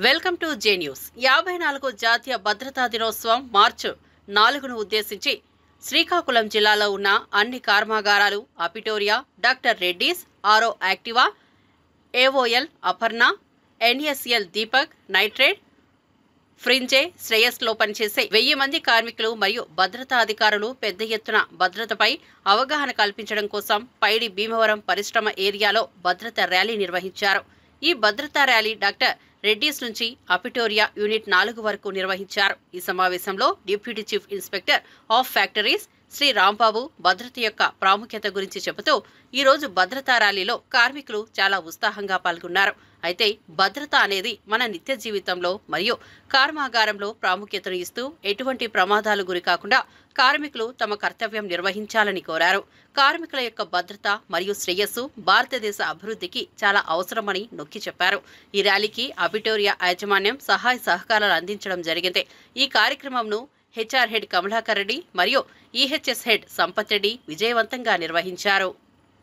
Welcome to J news. 54 జాతీయ భద్రతా దినోత్సవం మార్చి 4ను ఉద్దేశించి శ్రీకాకుళం జిల్లాలో ఉన్న అన్ని కర్మాగారాలు అపిటోరియా, డాక్టర్ రెడ్డీస్, ఆరో యాక్టివా, AOL Aparna, NSL Deepak, nitrate, ఫ్రింజే, శ్రేయస్లో పనిచేసే 1000 మంది కార్మికులు మరియు భద్రతా అధికారులు పెద్ద ఎత్తున భద్రతపై అవగాహన కల్పించడం కోసం పైడి భీమవరం పరిశ్రమ ఏరియాలో భద్రతా ర్యాలీ నిర్వహించారు. ఈ భద్రతా ర్యాలీ డాక్టర్ రెడ్డీస్ నుంచి అపిటోరియా యూనిట్ 4 వరకు నిర్వహించారు. ఈ సమావేశంలో deputy chief inspector of factories Shri Rambabu భద్రత యొక్క ప్రాముఖ్యత గురించి చెబుతూ ఈ రోజు భద్రతా ర్యాలీలో కార్మికులు చాలా ఉత్సాహంగా పాల్గొన్నారు. అయితే భద్రత అనేది మన నిత్య జీవితంలో మరియు కర్మాగారంలో ప్రాముఖ్యతను ఇస్తూ ఎటువంటి ప్రమాదాలు గురి కాకుండా కార్మికులు తమ కర్తవ్యం నిర్వహించాలని కోరారు. కార్మికుల యొక్క భద్రత మరియు శ్రేయస్సు భారతదేశ అభివృద్ధికి చాలా అవసరమని నొక్కి చెప్పారు. ఈ ర్యాలీకి అపిటోరియా యాజమాన్యం సహాయ సహకారాలు అందించడం జరిగింది. ఈ కార్యక్రమంను హెచ్ఆర్ హెడ్ కమలాకర్ రెడ్డి మరియు ఈహెచ్ఎస్ హెడ్ సంపత్ రెడ్డి విజయవంతంగా నిర్వహించారు.